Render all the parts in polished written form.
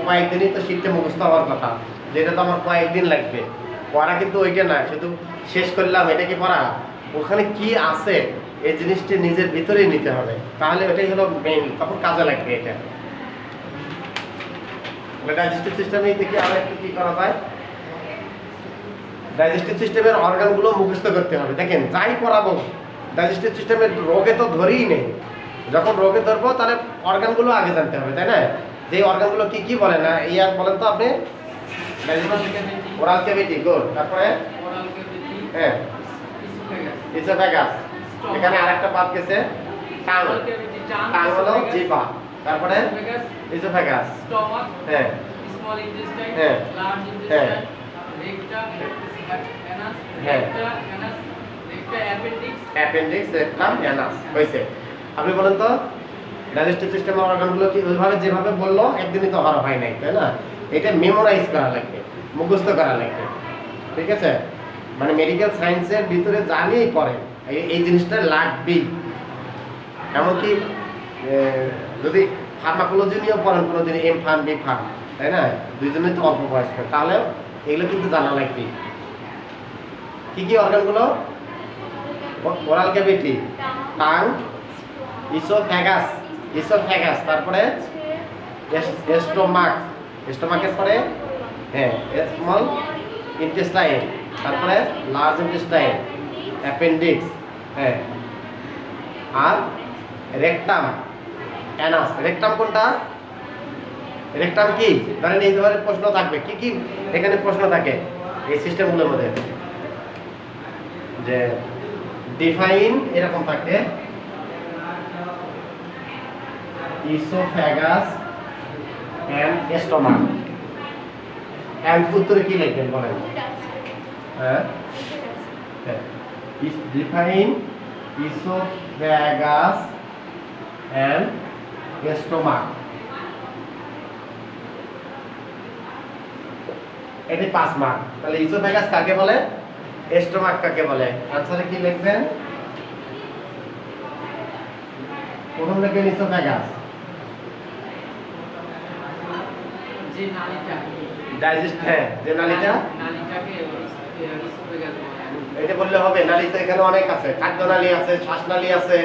কয়েকদিনই তো শিখতে মুখস্থ হওয়ার কথা, যেটা তো আমার কয়েকদিন লাগবে। পড়া কিন্তু ওইটা না শুধু শেষ করলাম এটা কি পড়া, ওখানে কি আছে এই জিনিসটি নিজের ভিতরেই নিতে হবে, তাহলে ওটাই হলো মেইন, তখন কাজে লাগবে এটা। ডাইজেস্টিভ সিস্টেমে দেখি আমরা একটু কি করা যায়। ডাইজেস্টিভ সিস্টেমের অর্গানগুলো মুখস্থ করতে হবে। দেখেন যাই পড়াবো ডাইজেস্টিভ সিস্টেমের রোগে তো ধরেই নেই, যখন রোগে ধরবো তাহলে অর্গানগুলো আগে জানতে হবে, তাই না? যে অর্গানগুলো কি কি বলেন না এই আর বলেন তো আপনি। Oral cavity, good. তারপরে হ্যাঁ ইসোফেগাস, এখানে আরেকটা বাদ গেছে টাং, টাং হলো জিহ্বা, তারপরে ইসোফেগাস, হ্যাঁ স্মল ইন্টেস্টাইন, হ্যাঁ লার্জ হ্যাঁ ইন্টেস্টাইন, রেকটাম, অ্যানাস, হ্যাঁ anus, rectum, appendix, appendix, rectum, anus. হয়েছে। আপনি বলেন তো ডাইজেস্টিভ সিস্টেমের অর্গানগুলো কি ওইভাবে যেভাবে বললো একদিনই তো হওয়া হয় নাই, তাই না? এটা মেমোরাইজ করা লাগবে, মুখস্থ করা লাগবে, ঠিক আছে? মানে মেডিকেল সায়েন্সের ভিতরে জানিয়েই পড়েন এই জিনিসটা লাগবেই। এমনকি যদি ফার্মাকোলজি নিয়েও পড়েন কোনোদিন, এম ফার্ম বি ফার্ম, তাই না? দুইজনেই তো অল্প বয়স্ক, তাহলেও এগুলো কিন্তু জানা লাগবে। কি কি অর্গানগুলো? Oral cavity, tongue, oesophagus, oesophagus, তারপরে স্টোমাক, স্টোমাকের পরে হ্যাঁ স্মল ইন্টেস্টাইন, তারপরে লার্জ ইন্টেস্টাইন, অ্যাপেন্ডিক্স, হ্যাঁ আর রেকটাম, অ্যানাস। রেকটাম কোনটা? রেকটাম কি? ধরেন এই ধরনের প্রশ্ন থাকবে। কি কি এখানে প্রশ্ন থাকে এই সিস্টেমগুলোর মধ্যে? যে ডিফাইন এরকম থাকে, ইসোফেগাস এন্ড স্টোমাক। এন্ড উত্তরে কি লিখবেন বলেন? হ্যাঁ ডিফাইন ইসোফেগাস এন্ড স্টোমাক, এটি 5 মার্ক। তাহলে ইসোফেগাস কাকে বলে, স্টোমাক কাকে বলে? আনসারে কি লিখবেন? প্রথম লিখবেন ইসোফেগাস, যে নালীটা, ডাইজেস্ট, হ্যাঁ যে নালীটা, নালীটাকে ইসোফেগাস বলে। এটা বললে হবে? নালী তো এখানে অনেক আছে, খাদ্য নালী আছে, শ্বাসনালী আছে,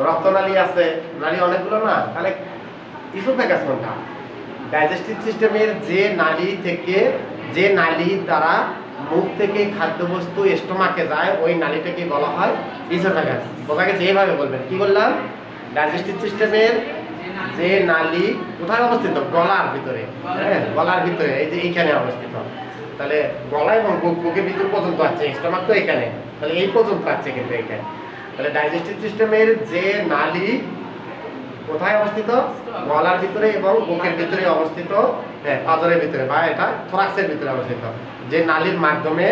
রক্তনালী আছে, নালী অনেকগুলো না? তাহলে ইসোফেগাস কোনটা? ডাইজেস্টিভ সিস্টেমের যে নালী থেকে, যে নালীর দ্বারা মুখ থেকে খাদ্যবস্তু স্টোমাকে যায় ওই নালীটাকে বলা হয় ইসোফেগাস। বোঝা গেছে? এইভাবে বলবেন। কি বললাম? ডাইজেস্টিভ সিস্টেমের যে নালী কোথায় অবস্থিত? গলার ভিতরে, হ্যাঁ গলার ভিতরে, এই যে এইখানে অবস্থিত। তাহলে গলা এবং বুকের ভিতর পর্যন্ত আছে, স্টোমাক তো এখানে, তাহলে এই পর্যন্ত আছে কিন্তু এখানে। তাহলে ডাইজেস্টিভ সিস্টেমের যে নালী কোথায় অবস্থিত? গলার ভিতরে এবং বুকের ভিতরে অবস্থিত, হ্যাঁ পাঁজরের ভিতরে বা এটা থোরাক্সের ভিতরে অবস্থিত। যে নালীর মাধ্যমে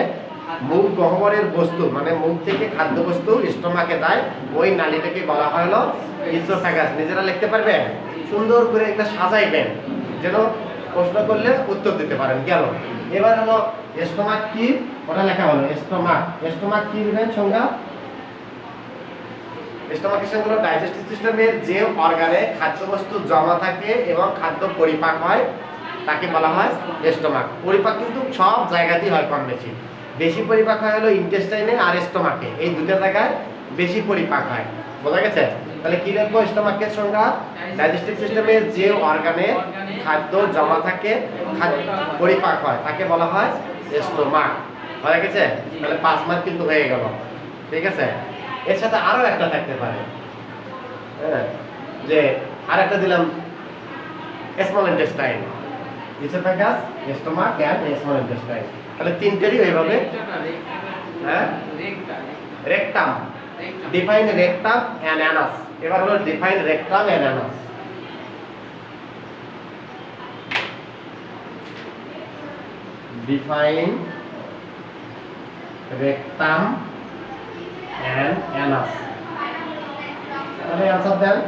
মুখ গহ্বরের বস্তু মানে মুখ থেকে খাদ্যবস্তু স্টোমাকে যায় ওই নালীটাকে বলা হয় হলো ইসোফেগাস। নিজেরা লিখতে পারবেন? সুন্দর করে একটা সাজাইবেন যেন প্রশ্ন করলে উত্তর দিতে পারেন। গেল। এবার হলো স্টোমাক কি, ওটা লেখা হলো স্টোমাক। স্টোমাক কি দিবেন সংজ্ঞা? স্টোমাকেশন হলো ডাইজেস্টিভ সিস্টেমের যে অর্গানে খাদ্যবস্তু জমা থাকে এবং খাদ্য পরিপাক হয় তাকে বলা হয় স্টোমাক। পরিপাক কিন্তু সব জায়গাতেই হয় কম বেশি। বেশি পরিপাক হয় হলো ইন্টেস্টাইনে আর স্টোমাকে, এই দুটো জায়গায় বেশি পরিপাক হয়। বোঝা গেছে? তাহলে কি লিখবো স্টোমাকের সংজ্ঞা? ডাইজেস্টিভ সিস্টেমের যে অর্গানে খাদ্য জমা থাকে, খাদ্য পরিপাক হয় তাকে বলা হয় স্টোমাক। বোঝা গেছে? তাহলে 5 মার্ক কিন্তু হয়ে গেল। ঠিক আছে? এর সাথে আরো একটা থাকতে পারে, হ্যাঁ যে আরেকটা দিলাম small intestine, oesophagus, stomach and small intestine. তাহলে তিনটেরই এইভাবে, হ্যাঁ rectum, define rectum and anus. এবার হলো define rectum and anus. Define rectum and anus. তাহলে आंसर দেন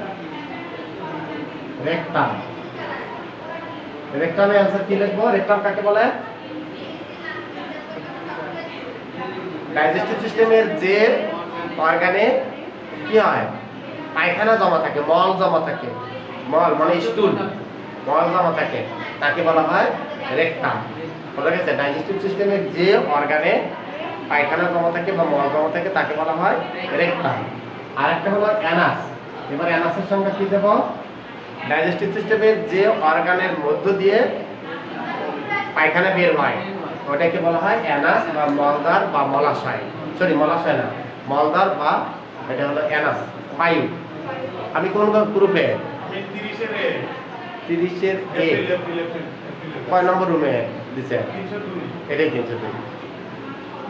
রেকটাম। রেকটামে आंसर কি লিখবো? রেকটাম কাকে বলে? ডাইজেস্টিভ সিস্টেমের যে অর্গানে কি হয় পায়খানা জমা থাকে, মল জমা থাকে, মল মানে স্টুল, মল জমা থাকে তাকে বলা হয় রেকটাম। বোঝা গেছে? ডাইজেস্টিভ সিস্টেমের যে অর্গানে পায়খানা জমা থাকে বা মল জমা থাকে তাকে বলা হয় রেকটাম। আর একটা হলো অ্যানাস। এবার অ্যানাসের সঙ্গে কি দেব? ডাইজেস্টিভ সিস্টেমের যে অর্গানের মধ্য দিয়ে পায়খানা বের হয় ওটাকে বলা হয় অ্যানাস বা মলদ্বার বা মলাশয়। সরি, মলাশয় না, মলদ্বার বা এটা হলো অ্যানাস, বায়ু। আমি কোন গ্রুপে? 30-এর এ। কয় নম্বর রুমে দিছে? এটাই 302।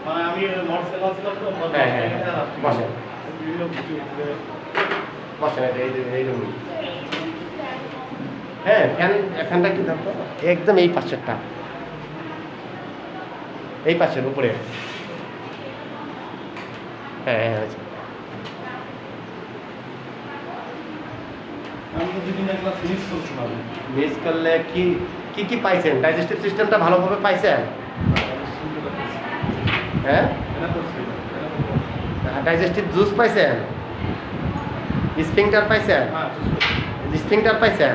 মানে আমি মরসেলা ছিলাম তো। হ্যাঁ হ্যাঁ হ্যাঁ, বসেন বসেন, এটা এই রুম। হ্যাঁ, ফ্যানটা কি দাম তো? একদম এই পাশেরটা, এই পাশের উপরে। হ্যাঁ হ্যাঁ হয়েছে। আমি তো দুদিন একলা ফিনিশ করছিলাম। মিস করলে কি কি কি পাইছেন? ডাইজেস্টিভ সিস্টেমটা ভালোভাবে পাইছেন? হ্যাঁ, এটা তো ছিল। ডাইজেস্টিভ জুস পাইছেন? স্ফিংটার পাইছেন? হ্যাঁ, স্ফিংটার পাইছেন?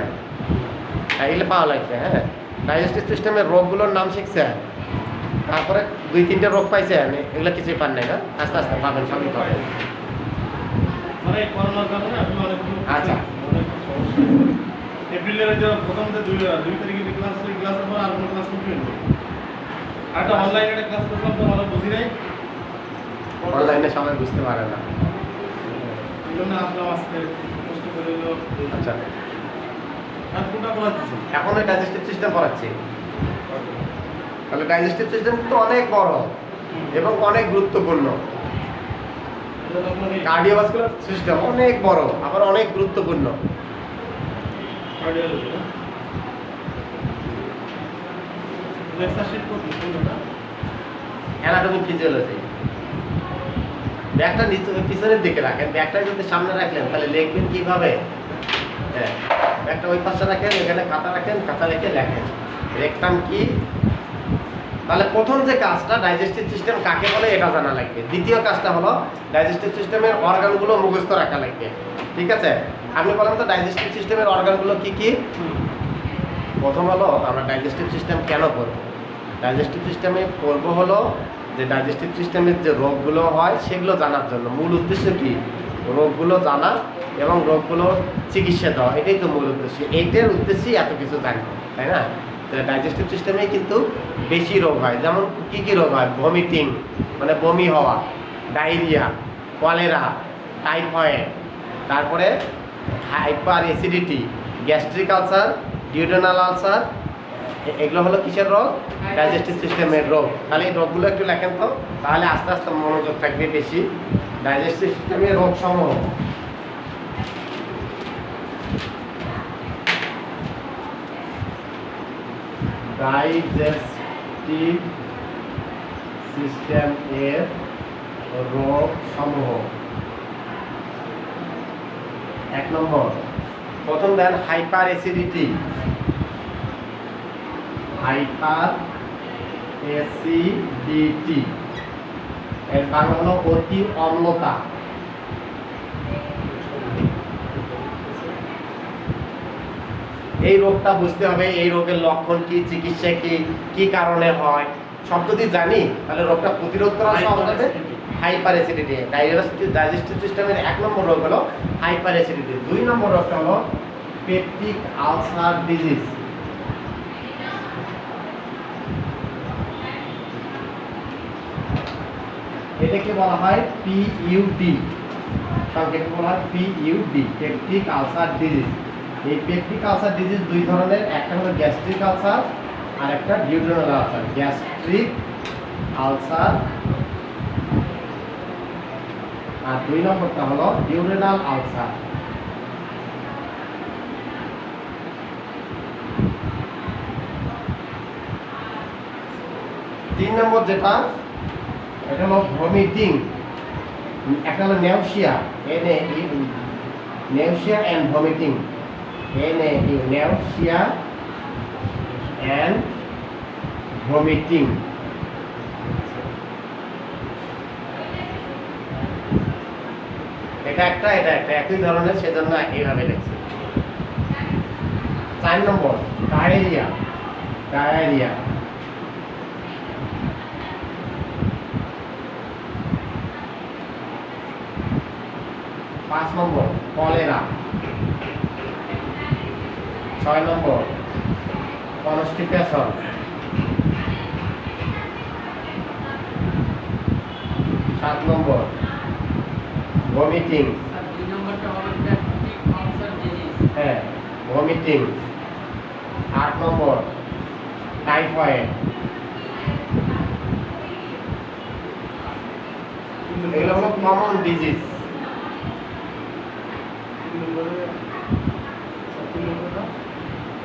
হ্যাঁ, এগুলো পাওয়া লাগবে। হ্যাঁ, ডাইজেস্টিভ সিস্টেমের রোগগুলোর নাম শিখছেন, তারপরে 2-3টে রোগ পাইছেন, এগুলো কিছুই পান নাই না? আস্তে আস্তে পাবেন, সবই পাবেন। মানে করোনার কারণে আমি অনেকগুলো আচ্ছা। অনেক সমস্যা। এপ্রিলের যে প্রথম যে 2 তারিখে ক্লাস হলো, ক্লাসের পর আর কোনো ক্লাস করতে হলো। আর একটা অনলাইনে একটা ক্লাস করলাম তো ভালো বুঝি নাই। অনলাইনে সবাই বুঝতে পারে না। এই জন্য আসলাম আজকে কষ্ট করে হলো। আচ্ছা, আর কোনটা করা দিচ্ছে? এখন এই ডাইজেস্টিভ সিস্টেম পড়াচ্ছি। তাহলে ডাইজেস্টিভ সিস্টেম তো অনেক বড় এবং অনেক গুরুত্বপূর্ণ। কার্ডিওভাস্কুলার সিস্টেম অনেক বড়, আবার অনেক গুরুত্বপূর্ণ। কার্ডিওলজি না? লেকচারশিট করতে কোনটা? Anatomy physiology. ব্যাগটা নিচে পিছনের দিকে রাখেন, ব্যাগটা যদি সামনে রাখলেন তাহলে লিখবেন কিভাবে? হ্যাঁ, ব্যাগটা ওই পাশে রাখেন, এখানে খাতা রাখেন, খাতা রেখে লেখেন রেকটাম কি। তাহলে প্রথম যে কাজটা, ডাইজেস্টিভ সিস্টেম কাকে বলে এটা জানা লাগবে। দ্বিতীয় কাজটা হলো ডাইজেস্টিভ সিস্টেমের অর্গানগুলো মুখস্থ রাখা লাগবে। ঠিক আছে? আপনি বলেন তো ডাইজেস্টিভ সিস্টেমের অর্গানগুলো কি কি? প্রথম হলো আমরা ডাইজেস্টিভ সিস্টেম কেন করব? ডাইজেস্টিভ সিস্টেমে করব হলো যে ডাইজেস্টিভ সিস্টেমের যে রোগগুলো হয় সেগুলো জানার জন্য। মূল উদ্দেশ্য কি? রোগগুলো জানা এবং রোগগুলোর চিকিৎসা দেওয়া, এটাই তো মূল উদ্দেশ্য। এইটার উদ্দেশ্যেই এত কিছু জানবো, তাই না? তাহলে ডাইজেস্টিভ সিস্টেমে কিন্তু বেশি রোগ হয়। যেমন কি কি রোগ হয়? ভমিটিং মানে বমি হওয়া, ডায়রিয়া, কলেরা, টাইফয়েড, তারপরে hyper acidity, gastric ulcer, duodenal ulcer. এগুলো হলো কিসের রোগ? ডাইজেস্টিভ সিস্টেমের রোগ। তাহলে এই রোগগুলো একটু লেখেন তো, তাহলে আস্তে আস্তে মনোযোগ থাকবে বেশি। ডাইজেস্টিভ সিস্টেমের রোগ সমূহ। ডাইজেস্টিভ সিস্টেম এর রোগ সমূহ। 1 নম্বর, প্রথম দেন হাইপার অ্যাসিডিটি। হাইপার অ্যাসিডিটি এর বাংলা হলো অতি অম্লতা। এই রোগটা বুঝতে হবে, এই রোগের লক্ষণ কি, চিকিৎসা কি, কি কারণে হয়, সব যদি জানি তাহলে রোগটা প্রতিরোধ করা সহজ হবে। হাইপার অ্যাসিডিটি ডাইজেস্টিভ সিস্টেমের 1 নম্বর রোগ হলো হাইপার অ্যাসিডিটি। 2 নম্বর রোগটা হলো পেপটিক আলসার ডিজিজ। এটাকে বলা হয় পিইউডি, সংক্ষেপে বলা হয় পিইউডি, পেপটিক আলসার ডিজিজ। এই পেপটিক আলসার ডিজিজ 2 ধরনের, একটা হলো গ্যাস্ট্রিক আলসার আর একটা ডিউডেনাল আলসার। গ্যাস্ট্রিক আলসার আর 2 নম্বরটা হলো ডিউডেনাল আলসার। তিন নম্বর যেটা, এটা হলো ভমিটিং। একটা হলো নেউসিয়া, নেউসিয়া অ্যান্ড ভমিটিং, নেউসিয়া অ্যান্ড ভমিটিং। এটা একটা, এটা একটা একই ধরনের, সেজন্য এইভাবে লিখছি। 4 number diarrhoea, diarrhoea. 5 number cholera. 6 number constipation. 7 number vomiting, sir 2 নম্বরটা হলো পেপটিক আলসার ডিজিজ। হ্যাঁ ভমিটিং। 8 number typhoid. এগুলো হলো কমন ডিজিজ। 3 নম্বরে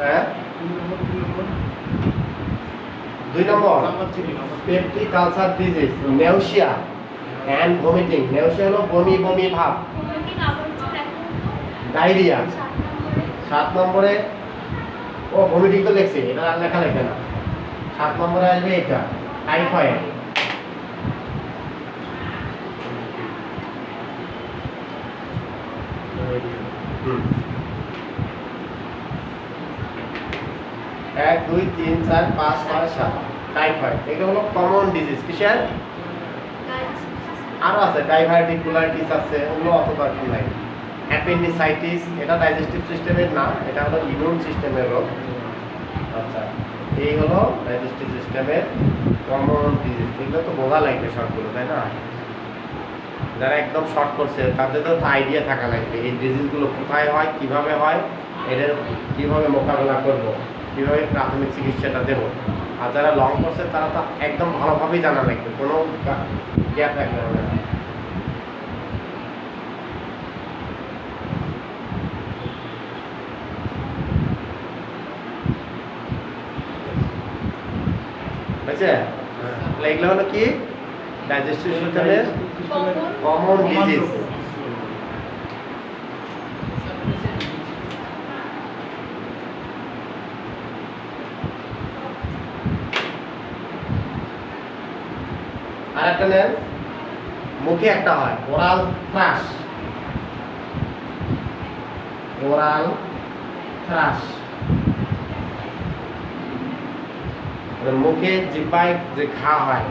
হ্যাঁ 3 number 2 number number 3 number peptic ulcer disease, nausea and vomiting. Nausea হলো বমি বমি ভাব। ডায়রিয়া। 7 নম্বরে ও ভমিটিং তো লিখছি, এটা আর লেখা লাগবে না। 7 নম্বরে আসবে এটা টাইফয়েড। হুম। 1 2 3 4 5 6 7 টাইফয়েড। এগুলো হলো কমন ডিজিজ। কিসের? আরো আছে ডাইভার্টিকুলাইটিস আছে, ওগুলো অত দরকার নাই। অ্যাপেন্ডিসাইটিস, এটা ডাইজেস্টিভ সিস্টেমের না, এটা হলো ইমিউন সিস্টেমের রোগ। আচ্ছা, এই হলো ডাইজেস্টিভ সিস্টেমের কমন ডিজিজ। এগুলো তো বোঝা লাগবে সবগুলো, তাই না? যারা একদম শর্ট করছে তাদের তো আইডিয়া থাকা লাগবে এই ডিজিজগুলো কোথায় হয়, কিভাবে হয়, এদের কিভাবে মোকাবেলা করব, কিভাবে প্রাথমিক চিকিৎসাটা দেব। আর যারা লং করছে তারা তো একদম ভালোভাবেই জানা লাগবে, কোনো গ্যাপ রাখতে হবে না। বুঝছে? তাহলে এগুলো হলো কি ডাইজেস্টিভ সিস্টেমের কমন ডিজিজ। আর একটা নেন, মুখে একটা হয় ওরাল থ্রাশ। ওরাল থ্রাশ মুখে জিহ্বায় যে ঘা হয়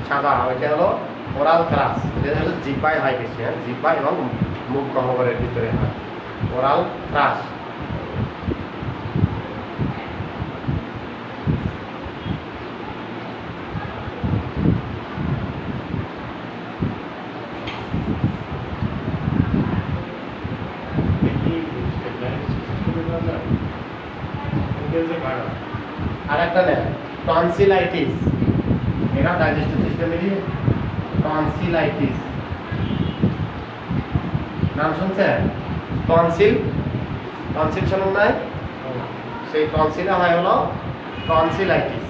সাদা, ওইটা হলো ওরাল থ্রাশ। এটা হলো জিহ্বায় হয় বেশি, হ্যাঁ জিহ্বা এবং মুখ গহ্বরের ভিতরে হয় ওরাল থ্রাশ। আর একটা নেন টনসিলাইটিস, এটা ডাইজেস্টিভ সিস্টেমেরই। টনসিলাইটিস নাম শুনছেন? টনসিল, টনসিল শুনুন নাই? সেই টনসিলে হয় হলো টনসিলাইটিস।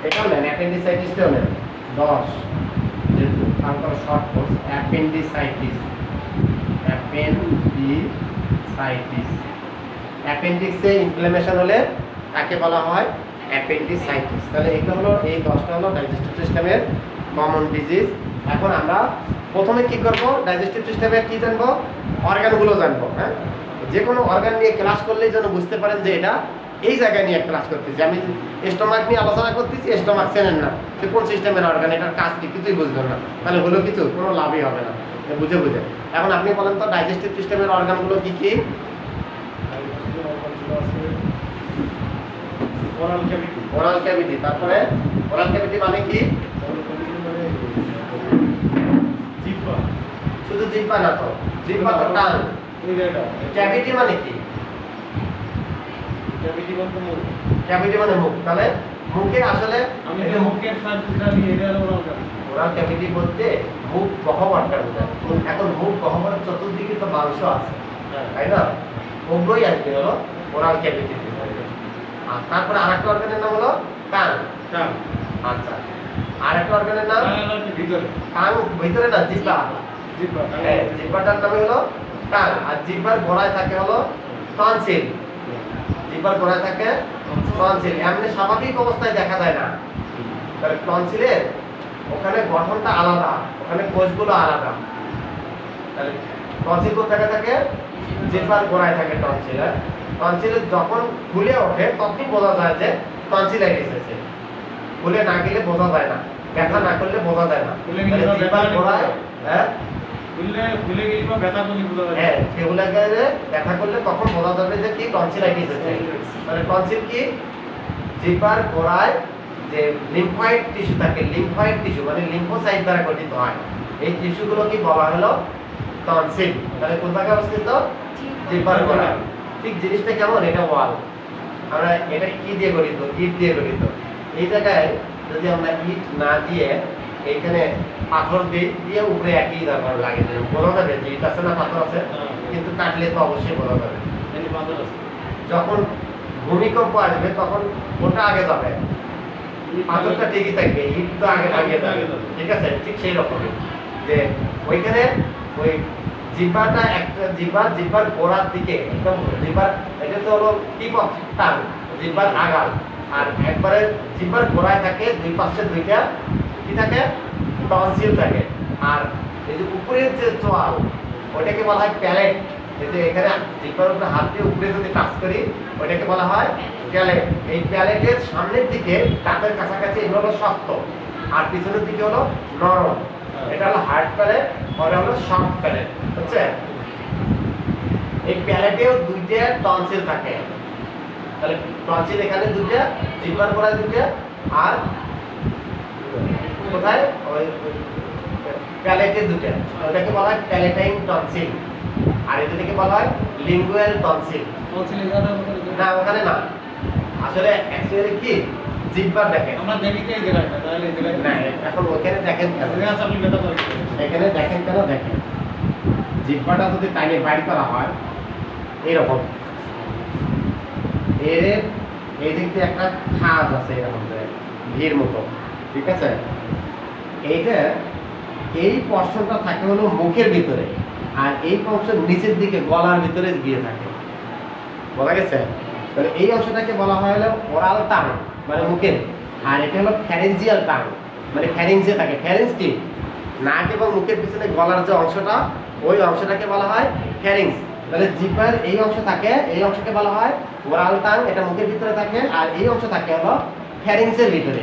এটাও নেন, অ্যাপেন্ডিসাইটিসটাও নেন 10, যেহেতু তারপর শর্ট কোর্স অ্যাপেন্ডিসাইটিস। অ্যাপেন্ডিসাইটিস, অ্যাপেন্ডিক্সে ইনফ্লামেশন হলে তাকে বলা হয় অ্যাপেন্ডিসাইটিস। তাহলে এগুলো হলো এই 10টা হলো ডাইজেস্টিভ সিস্টেমের কমন ডিজিজ। এখন আমরা প্রথমে কি করব, ডাইজেস্টিভ সিস্টেমের কি জানবো, অর্গানগুলো জানবো। হ্যাঁ, যে কোনো অর্গান নিয়ে ক্লাস করলেই যেন বুঝতে পারেন যে এটা এই জায়গায় নিয়ে ক্লাস করতেছি। আমি স্টোমাক নিয়ে আলোচনা করতেছি, স্টোমাক চেনেন না, সে কোন সিস্টেমের অর্গান, এটার কাজ কি কিছুই বুঝবেন না, তাহলে হলো কিছু কোনো লাভই হবে না বুঝে বুঝে। এখন আপনি বলেন তো ডাইজেস্টিভ সিস্টেমের অর্গানগুলো কি কি? Oral cavity. ওরাল ক্যাভিটি, তারপরে ওরাল ক্যাভিটি মানে কি? জিহ্বা। শুধু জিহ্বা না তো, জিহ্বা তো টান। ক্যাভিটি মানে কি? ক্যাভিটি বলতে মুখ। ক্যাভিটি মানে মুখ, তাহলে মুখে আসলে আমি যে মুখের সার্ভিসটা নিয়ে এটা হলো ওরাল ক্যাভিটি। ওরাল ক্যাভিটি বলতে মুখ গহ্বরটা বোঝায়। এখন মুখ গহ্বরের চতুর্দিকে তো মাংস আছে, তাই না? ওগুলোই আসবে হলো ওরাল ক্যাভিটি। আর তারপরে আরেকটা অর্গানের নাম হলো কান। টাং। আচ্ছা, আরেকটা অর্গানের নাম ভিতরে। কান, ভিতরে না জিহ্বা। জিহ্বা। হ্যাঁ, জিহ্বাটার নাম হলো কান। আর জিহ্বার গোড়ায় থাকে হলো টনসিল। জিহ্বার গোড়ায় থাকে টনসিল। এমনি স্বাভাবিক অবস্থায় দেখা যায় না, তাহলে টনসিলের ওখানে গঠনটা আলাদা, ওখানে কোষগুলো আলাদা। তাহলে টনসিল কোথায় থাকে? জিহ্বার গোড়ায় থাকে টনসিল। টনসিল যখন ফুলে ওঠে তখন বোঝা যায় যে টনসিলাইটিস হয়েছে। ফুলে না গেলে বোঝা যায় না, ব্যথা না করলে বোঝা যায় না। ফুলে গেলে তাহলে জিহ্বার গোড়ায় ফুলে গেলে বা ব্যথা করলে বোঝা যায়। হ্যাঁ, সেগুলা গেলে ব্যথা করলে তখন বোঝা যাবে যে কি টনসিলাইটিস হয়েছে। মানে টনসিল কি? জিহ্বার গোড়ায় যে লিম্ফয়েড টিস্যু থাকে, লিম্ফয়েড টিস্যু মানে লিম্ফোসাইট দ্বারা গঠিত হয়, এই টিস্যুগুলো কি বলা হলো টনসিল। তাহলে কোথায় অবস্থিত? জিহ্বার গোড়ায়। ঠিক জিনিসটা কেমন? এটা ওয়াল। আমরা এটা কি দিয়ে গঠিত? ইট দিয়ে গঠিত। এই জায়গায় যদি আমরা ইট না দিয়ে এইখানে পাথর দিয়ে উপরে একই দরকার লাগে, বোঝা যাবে যে ইট আছে না পাথর আছে, কিন্তু কাটলে তো অবশ্যই বোঝা যাবে। যখন ভূমিকম্প আসবে তখন ওটা আগে যাবে, পাথরটা ঠিকই থাকবে, ইট তো আগে যাবে। ঠিক আছে, ঠিক সেই রকমই যে ওইখানে ওই জিহ্বাটা একটা জিহ্বার গোড়ার দিকে একদম জিহ্বার, এটা তো হলো টিপ অফ টাং, জিহ্বার আগাল। আর একবারে জিহ্বার গোড়ায় থাকে দুই পাশে দুইটা কি থাকে? টনসিল থাকে। আর এই যে উপরের যে চোয়াল ওটাকে বলা হয় প্যালেট। এই যে এখানে জিহ্বার উপরে হাত দিয়ে উপরে যদি টাচ করি ওটাকে বলা হয় প্যালেট। এই প্যালেটের সামনের দিকে দাঁতের কাছাকাছি এগুলো হলো শক্ত, আর পিছনের দিকে হলো নরম। এটা হলো হার্ড প্যালেট, ওটা হলো সফট প্যালেট। বুঝছে? এই প্যালেটেও দুইটা টনসিল থাকে। তাহলে টনসিল এখানে দুইটা, জিহ্বার গোড়ায় দুইটা, আর কোথায়? ওই প্যালেটে দুইটা। ওটাকে বলা হয় প্যালেটাইন টনসিল, আর এটাকে বলা হয় লিঙ্গুয়াল টনসিল। না, ওখানে না, আসলে অ্যাকচুয়ালি কি জিহ্বার দেখেন আমরা দেখি তো এই জায়গাটা, তাহলে এই জায়গাটা না, এখন ওখানে দেখেন কেন? আপনি ব্যথা করেন। এখানে দেখেন কেন? দেখেন জিহ্বাটা যদি টাইনে বাইর করা হয় এরকম, এর এই দিক দিয়ে একটা খাঁজ আছে এরকম ভিড় মতো, ঠিক আছে? এইটা এই পোর্শনটা থাকে হলো মুখের ভিতরে, আর এই পোর্শন নিচের দিকে গলার ভিতরে গিয়ে থাকে। বলা গেছে? তাহলে এই অংশটাকে বলা হয় হলো ওরাল টাং মানে মুখের, আর এটা হলো ফ্যারেঞ্জিয়াল টাং মানে ফ্যারিংসে থাকে। ফ্যারিংস কি? নাক এবং মুখের পিছনে গলার যে অংশটা, ওই অংশটাকে বলা হয় ফ্যারিংস। তাহলে জিহ্বার এই অংশ থাকে, এই অংশকে বলা হয় ওরাল টাং, এটা মুখের ভিতরে থাকে। আর এই অংশ থাকে হলো ফ্যারিংসের ভিতরে,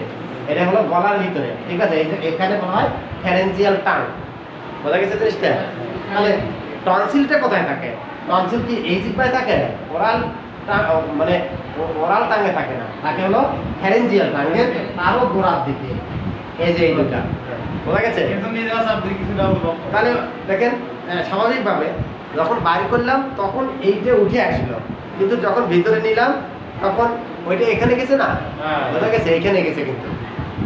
এটা হলো গলার ভিতরে। ঠিক আছে, এই যে এখানে বলা হয় ফ্যারেঞ্জিয়াল টাং। বোঝা গেছে জিনিসটা? তাহলে টনসিলটা কোথায় থাকে? টনসিল কি এই জিহ্বায় থাকে? ওরাল মানে ওরাল টাঙ্গে থাকে না, থাকে হলো ফ্যারেঞ্জিয়াল টাঙ্গের আরো গোড়ার দিকে। এই যে এই দুটা, বোঝা গেছে? একদম নিয়ে যাওয়া সাপ দেখি কিছুটা হলো। তাহলে দেখেন স্বাভাবিকভাবে যখন বাইর করলাম তখন এইটা উঠে আসলো, কিন্তু যখন ভিতরে নিলাম তখন ওইটা এখানে গেছে না, বোঝা গেছে? এখানে গেছে, কিন্তু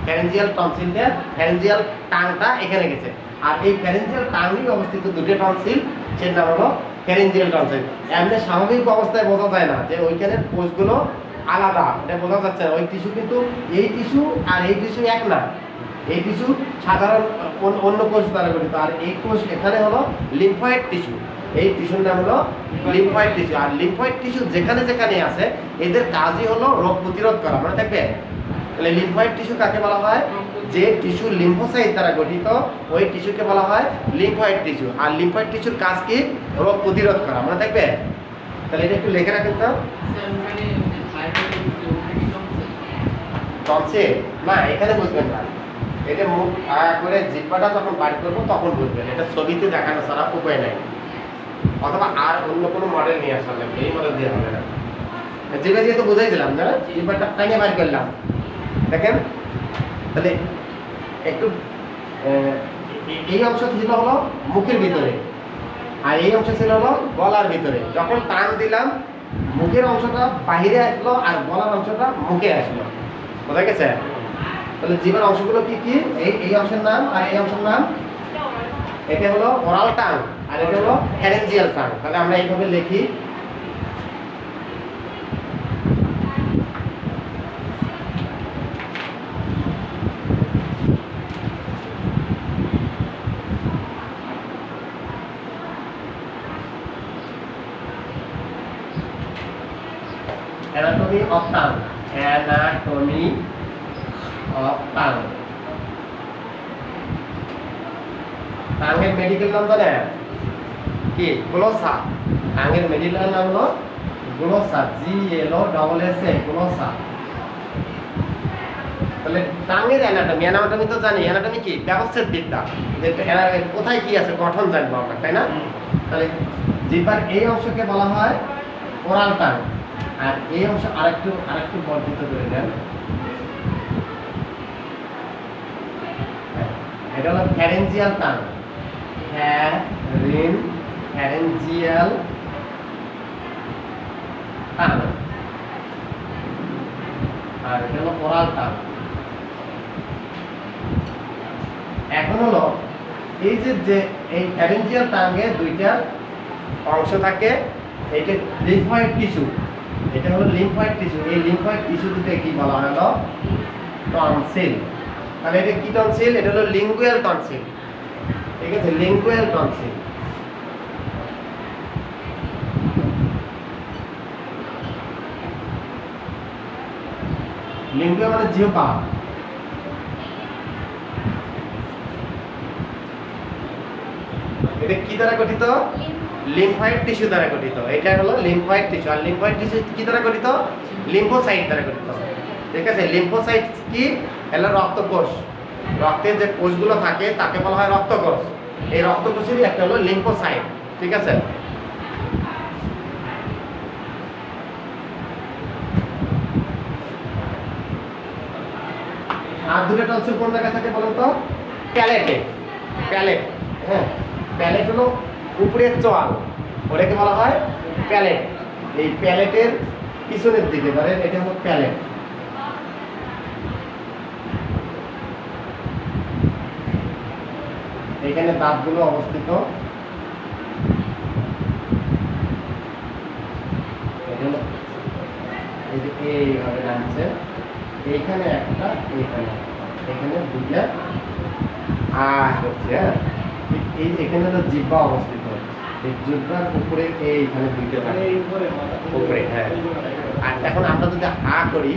ফ্যারেঞ্জিয়াল টনসিলটা, ফ্যারেঞ্জিয়াল টাংটা এখানে গেছে। আর এই ফ্যারেঞ্জিয়াল টাংই অবস্থিত দুটো টনসিল, সেটার নাম হলো ফ্যারেঞ্জিয়াল টনসিল। এমনি স্বাভাবিক অবস্থায় বোঝা যায় না যে ওইখানে কোষগুলো আলাদা, এটা বোঝা যাচ্ছে না। ওই টিস্যু কিন্তু এই টিস্যু আর এই টিস্যু এক না, এই টিস্যু সাধারণ অন্য কোষ দ্বারা গঠিত, আর এই কোষ এখানে হলো লিম্ফয়েড টিস্যু। এই টিস্যুর নাম হলো লিম্ফয়েড টিস্যু। আর লিম্ফয়েড টিস্যু যেখানে যেখানে আছে এদের কাজই হলো রোগ প্রতিরোধ করা, মনে থাকবে? তাহলে লিম্ফয়েড টিস্যু কাকে বলা হয়? যে টিস্যু লিম্ফোসাইট দ্বারা গঠিত ওই টিস্যুকে বলা হয় লিম্ফয়েড টিস্যু। আর লিম্ফয়েড টিস্যুর কাজ কি? রোগ প্রতিরোধ করা, মনে থাকবে? তাহলে এটা একটু লিখে রাখেন তো। টনসিল না, এখানে বুঝবেন না, এটা মুখ করে জিহ্বাটা যখন বাইর করবো তখন বুঝবেন। এটা ছবিতে দেখানো ছাড়া উপায় নাই, অথবা আর অন্য কোনো মডেল নিয়ে আসা লাগবে, এই মডেল দিয়ে হবে না। জিহ্বা দিয়ে তো বুঝাই দিলাম না, জিহ্বাটা টাইনে বাইর করলাম, দেখেন। তাহলে একটু এই অংশ ছিল হলো মুখের ভিতরে, আর এই অংশ ছিল হলো গলার ভিতরে। যখন টান দিলাম মুখের অংশটা বাহিরে আসলো আর গলার অংশটা মুখে আসলো, বোঝা গেছে? তাহলে জিহ্বার অংশগুলো কি কি? এই অংশের নাম আর এই অংশের নাম, এটা হলো ওরাল টাং আর এটা হলো ফ্যারেঞ্জিয়াল টাং। তাহলে আমরা এইভাবে লিখি, anatomy of tongue, anatomy of tongue। টাঙ্গের মেডিকেল নাম জানেন কি? গ্লোসা। টাঙ্গের মেডিকেল নাম হলো গ্লোসা, GLOSSA, গ্লোসা। তাহলে টাঙ্গের অ্যানাটমি তো জানি। অ্যানাটমি কি? ব্যবচ্ছেদ বিদ্যা, যে কোথায় কি আছে গঠন জানবো আমরা, তাই না? তাহলে জিহ্বার এই অংশকে বলা হয় ওরাল টাং, আর এই অংশ আরেকটু বর্ধিত করে দেন। এটা হলো ফ্যারেঞ্জিয়াল টাং, ফ্যারেঞ্জিয়াল টাং, আর এটা হলো ওরাল টাং। এখন হলো এই যে এই ফ্যারেঞ্জিয়াল টাঙ্গে দুইটা অংশ থাকে। এইটা লিম্ফয়েড টিস্যু, এটা হলো লিম্ফয়েড টিস্যু। এই লিম্ফয়েড টিস্যু দুটো কি বলা হলো? টনসিল। তাহলে এটা কি টনসিল? এটা হলো লিঙ্গুয়াল টনসিল, ঠিক আছে? Lingual tonsil. লিঙ্গুয়া মানে জিহ্বা। এটা কি দ্বারা গঠিত? লিম্ফয়েড টিস্যু দ্বারা গঠিত। এটা হলো লিম্ফয়েড টিস্যু। আর লিম্ফয়েড টিস্যু কি দ্বারা গঠিত? লিম্ফোসাইট দ্বারা গঠিত, ঠিক আছে? লিম্ফোসাইট কি? হলো রক্তকোষ। রক্তের যে কোষগুলো থাকে তাকে বলা হয় রক্তকোষ। এই রক্তকোষেরই একটা হলো লিম্ফোসাইট, ঠিক আছে? আর দুটো টনসিল কোন জায়গায় থাকে বলুন তো? প্যালেটে। প্যালেট, হ্যাঁ, প্যালেট হলো উপরের চোয়াল, ওটাকে বলা হয় প্যালেট। এই প্যালেটের পিছনের দিকে ধরেন, এটা হলো প্যালেট। এখানে দাঁতগুলো অবস্থিত। এইভাবে নামছে, এইখানে একটা, এইখানে, এখানে দুইটা হচ্ছে, হ্যাঁ। এখানে হলো জিহ্বা অবস্থিত। এই জিহ্বার উপরে এইখানে দুইটা থাকে উপরে, হ্যাঁ। আর এখন আমরা যদি করি,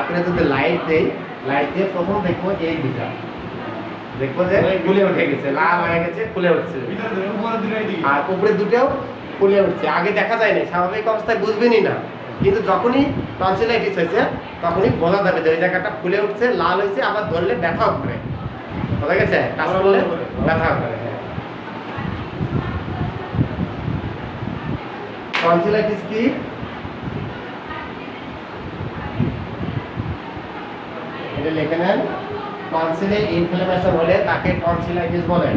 করে যদি লাইট দেই, লাইট দিয়ে প্রথম দেখবো এই দুটা, দেখবো যে ফুলে উঠে গেছে, লাল হয়ে গেছে, ফুলে উঠছে। আর উপরে দুটাও ফুলে উঠছে। আগে দেখা যায় না, স্বাভাবিক অবস্থায় বুঝবেনই না, কিন্তু যখনই টনসিলাইটিস হয়েছে তখনই বোঝা যাবে যে ওই জায়গাটা ফুলে উঠছে, লাল হয়েছে, আবার ধরলে ব্যথাও করে। বোঝা গেছে? টাচ করলে ব্যথা করে। টনসিলাইটিস কি? এটা লিখে নেন। টনসিলে ইনফ্লামেশন হলে তাকে টনসিলাইটিস বলে।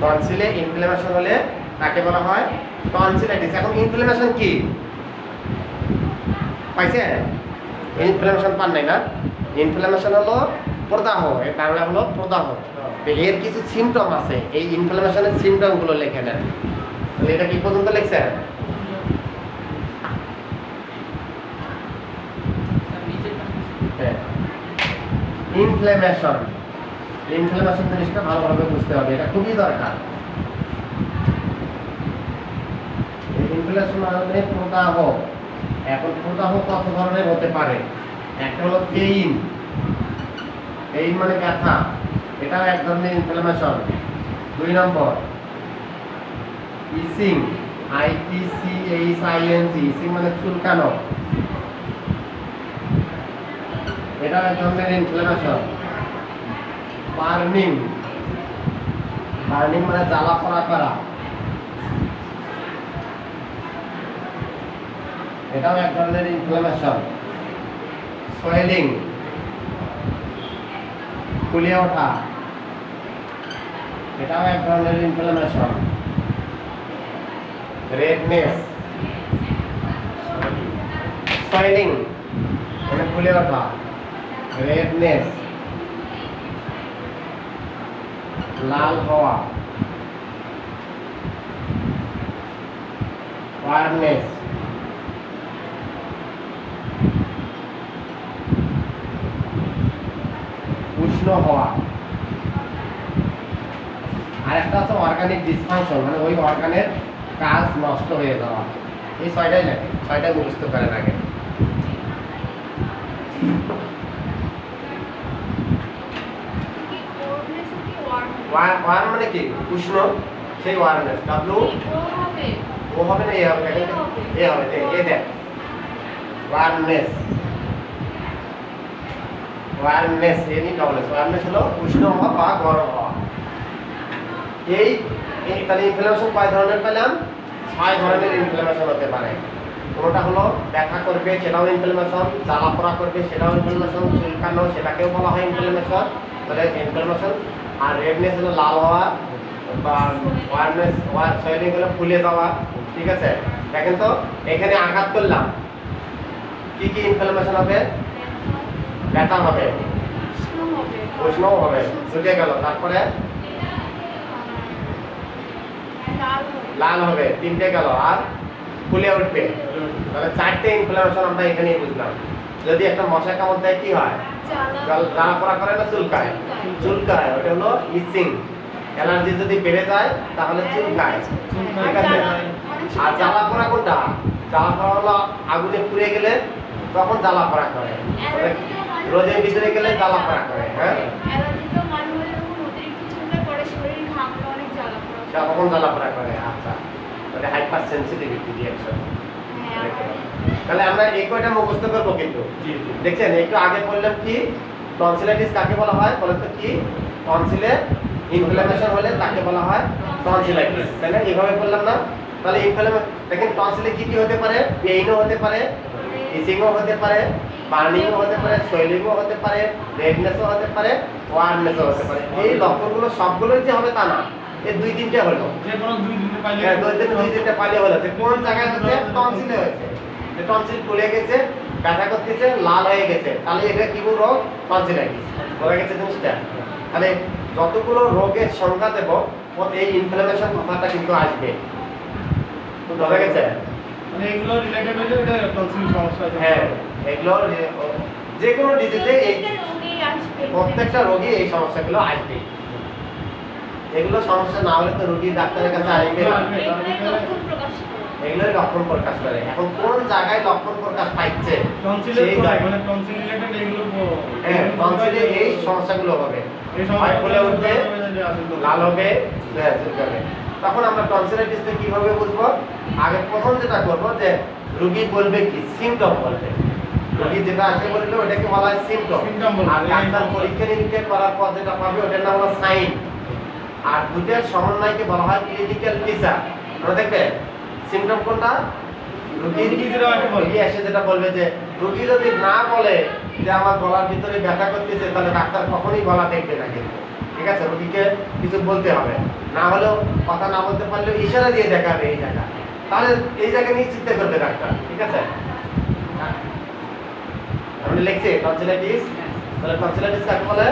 টনসিলে ইনফ্লামেশন হলে তাকে বলা হয় টনসিলাইটিস। এখন ইনফ্লামেশন কি পাইছে? ইনফ্লামেশন পান নাই না? ইনফ্লামেশন হলো প্রদাহ, এর বাংলা হলো প্রদাহ। এর কিছু সিমটম আছে, এই ইনফ্লামেশনের সিমটম গুলো লিখে নেন। এটা কি পর্যন্ত লিখছেন? হ্যাঁ, ইনফ্লামেশন। ইনফ্লামেশন জিনিসটা ভালোভাবে বুঝতে হবে, এটা খুবই দরকার। ইনফ্লামেশন মানে প্রদাহ। এখন প্রদাহ কত ধরনের হতে পারে? একটা হলো পেইন, পেইন মানে ব্যথা, এটাও এক ধরনের ইনফ্লামেশন। 2 নম্বর ইচিং, ITCHING, ইচিং মানে চুলকানো, এটাও এক ধরনের ইনফ্লামেশন। বার্নিং, বার্নিং মানে জ্বালা পোড়া করা, এটাও এক ধরনের ইনফ্লামেশন। সোয়েলিং, ফুলে ওঠা, এটাও এক ধরনের ইনফ্লামেশন। রেডনেস, সোয়েলিং মানে ফুলে ওঠা, রেডনেস লাল হওয়া, ওয়ার্ডনেস, উষ্ণ উষ্ণ হওয়া, আর একটা হচ্ছে অর্গানিক ডিসফাংশন, মানে ওই অর্গানের কাজ নষ্ট হয়ে যাওয়া। এই ছয়টাই লাগে, ছয়টাই মুখস্থ করেন আগে। ওয়ার্ম মানে কি? উষ্ণ, সেই ওয়ার্মনেস। ডাব্লু ও হবে না, এ হবে, এ হবে, এ দেখ warmness, warmness, any double S. Warmness হলো উষ্ণ হওয়া বা গরম হওয়া। এই তাহলে ইনফ্লামেশন কয় ধরনের পেলাম? 6 ধরনের ইনফ্লামেশন হতে পারে। কোনটা হলো ব্যথা করবে, সেটাও ইনফ্লামেশন, জ্বালা পোড়া করবে, সেটাও ইনফ্লামেশন, চুলকানো, সেটাকেও বলা হয় ইনফ্লামেশন, তাহলে ইনফ্লামেশন। আর রেডনেস হলো লাল হওয়া, বা ওয়ার্মনেস সোয়েলিং হলো ফুলে যাওয়া। ঠিক আছে, দেখেন তো এখানে আঘাত করলাম, কি কি ইনফ্লামেশন হবে? ব্যথা হবে, উষ্ণও হবে, শুকিয়ে গেল, তারপরে লাল হবে, 3টে গেল, আর ফুলে উঠবে। তাহলে 4টে ইনফ্লামেশন আমরা এখানেই বুঝলাম। যদি একটা মশা কামড় দেয় কি হয়? জ্বালা পোড়া করে না চুলকায়? চুলকায়, ওটা হলো ইচিং। অ্যালার্জি যদি বেড়ে যায় তাহলে চুলকায়। ঠিক আছে, আর জ্বালা পোড়া কোনটা? জ্বালা পোড়া হলো আগুনে পুড়ে গেলে তখন জ্বালা পোড়া করে, রোদের ভিতরে গেলে জ্বালা পোড়া করে। হ্যাঁ, তখন জ্বালা পোড়া করে। আচ্ছা, ওটা হাইপার সেনসিটিভিটি রিঅ্যাকশন। তাহলে আমরা এই কয়টা মুখস্থ করবো কিন্তু। দেখছেন, একটু আগে বললাম কি টনসিলাইটিস কাকে বলা হয়? বলেন তো কি? টনসিলে ইনফ্লামেশন হলে তাকে বলা হয় টনসিলাইটিস, তাই না? এইভাবে বললাম না? তাহলে ইনফ্লামেশন দেখেন, টনসিলে কি কি হতে পারে? পেইনও হতে পারে, ইচিংও হতে পারে, বার্নিংও হতে পারে, সোয়েলিংও হতে পারে, রেডনেসও হতে পারে, ওয়ার্মনেসও হতে পারে। এই লক্ষণগুলো সবগুলোই যে হবে তা না, এই 2-3টে হলো, যে কোনো 2 দিনে পাইলে, হ্যাঁ 2-3টে পাইলে হলো। যে কোন জায়গায় হচ্ছে? টনসিলে হয়েছে, যে টনসিল ফুলে গেছে, ব্যথা করতেছে, লাল হয়ে গেছে, তাহলে এটা কি রোগ? টনসিলাইটিস। বোঝা গেছে জিনিসটা? তাহলে যতগুলো রোগের সংখ্যা দেব, এই ইনফ্লামেশন কথাটা কিন্তু আসবে। বোঝা গেছে? মানে এগুলো রিলেটেড হলে এটা টনসিল সমস্যা আছে। হ্যাঁ, এগুলো যে কোনো ডিজিজে এই প্রত্যেকটা রোগী এই সমস্যাগুলো আসবে। এগুলো সমস্যা না হলে তো রোগী ডাক্তারের কাছে আসবে না। এগুলোই লক্ষণ প্রকাশ করে। এখন কোন জায়গায় লক্ষণ প্রকাশ পাইছে? টনসিলে মানে টনসিল রিলেটেড এগুলো, হ্যাঁ, টনসিলে এই সমস্যাগুলো হবে, এই হয় ফুলে সমস্যাগুলো উঠবে, লাল হবে, হ্যাঁ চুলকাবে। তখন আমরা টনসিলাইটিসটা কিভাবে বুঝবো? আগে প্রথম যেটা করবো যে রোগী বলবে কি? সিম্পটম বলবে। রোগী যেটা আসে বললে ওটাকে বলা হয় সিম্পটম। আর ডাক্তার পরীক্ষা নিরীক্ষা করার পর যেটা পাবে ওটার নাম হলো সাইন। আর দুটোর সমন্বয়কে বলা হয় ক্লিনিক্যাল ফিচার। মনে দেখবে সিম্পটম কোনটা? রোগী এসে যেটা বলবে, যে রোগী যদি না বলে যে আমার গলার ভিতরে ব্যথা করতেছে, তাহলে ডাক্তার কখনোই গলা দেখবে না কিন্তু। ঠিক আছে, রোগীকে কিছু বলতে হবে, না হলেও কথা না বলতে পারলেও ইশারা দিয়ে দেখাবে এই জায়গা, তাহলে এই জায়গা নিয়ে চিন্তা করবে ডাক্তার। ঠিক আছে, আমি লিখছি টনসিলাইটিস। তাহলে টনসিলাইটিস কাকে বলে?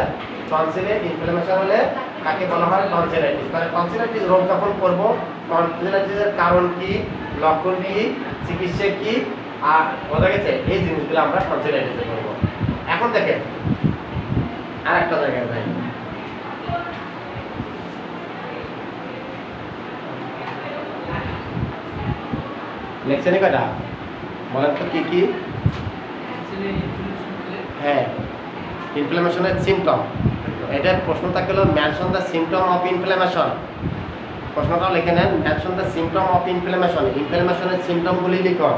টনসিলে ইনফ্লামেশন হলে কাকে বলা হয়? টনসিলাইটিস। তাহলে টনসিলাইটিস রোগ যখন করব, টনসিলাইটিসের কারণ কি, লক্ষণ কি, চিকিৎসা কি, আর বোঝা গেছে এই জিনিসগুলো আমরা টনসিলাইটিসে করব। এখন দেখেন আর একটা জায়গায় যাই। লেখছেন কয়টা? বলেন তো কি কি? হ্যাঁ, ইনফ্লামেশনের সিম্পটম। এটার প্রশ্ন থাকলে mention the symptom of inflammation. প্রশ্নটা লিখে নেন, mention the symptom of inflammation. ইনফ্লামেশনের সিম্পটমগুলি লিখো।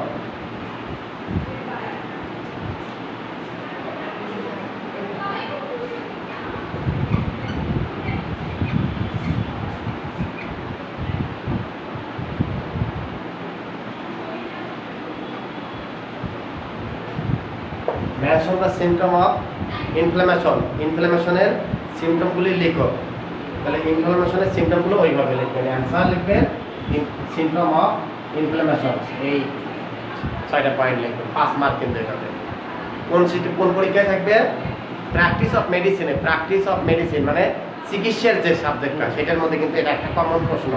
Mention the symptom of inflammation. ইনফ্লামেশনের সিম্পটমগুলি লিখো। তাহলে ইনফ্লামেশনের সিম্পটমগুলো ওইভাবে লিখবেন। অ্যান্সার লিখবেন সিম্পটম অফ ইনফ্লামেশন, এই 6টা পয়েন্ট লিখবেন। 5 মার্ক কিন্তু এটাতে। কোন পরীক্ষায় থাকবে? প্র্যাকটিস অফ মেডিসিনে। প্র্যাকটিস অফ মেডিসিন মানে চিকিৎসার যে সাবজেক্টটা, সেটার মধ্যে কিন্তু এটা একটা কমন প্রশ্ন।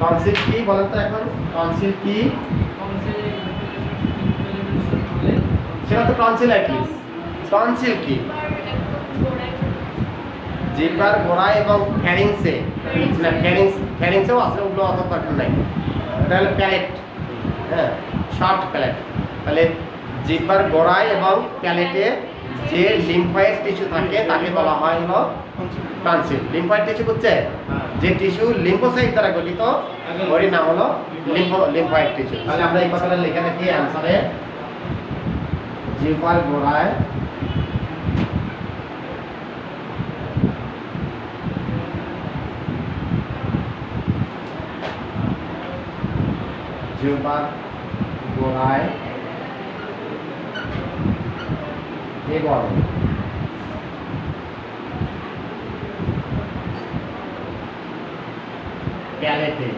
টনসিল কি বলেন তো এখন? টনসিল কি? সেটা তো টনসিলাইটিস। টনসিল কি? জিহ্বার গোড়ায় এবং ফ্যারিংসে, না ফ্যারিংসেও আছে, ওগুলো অত দরকার নাই। এটা হলো প্যালেট, হ্যাঁ, শর্ট প্যালেট। তাহলে জিহ্বার গোড়ায় এবং প্যালেটে যে লিম্ফয়েড টিস্যু থাকে তাকে বলা হয় হলো টনসিল। লিম্ফয়েড টিস্যু বুঝছে? যে টিস্যু লিম্ফোসাইট দ্বারা গঠিত, ওর নাম হলো লিম্ফয়েড টিস্যু। তাহলে আমরা এই কথাটা লিখে রাখি অ্যান্সারে, জিহ্বার গোড়ায় জিহ্বার গোড়ায় এবং প্যালেটে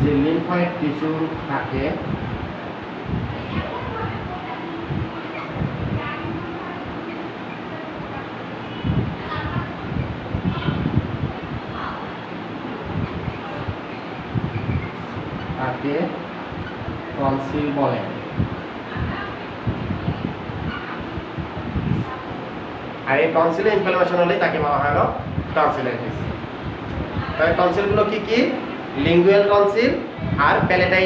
যে লিম্ফয়েড টিস্যু থাকে তাকে টনসিল বলে। আর এই টনসিলে ইনফ্লামেশন হলে তাকে বলা হয় টনসিলাইটিস। তাহলে টনসিলগুলো কি কি? লিঙ্গুয়াল টনসিল আর প্যালেটাইন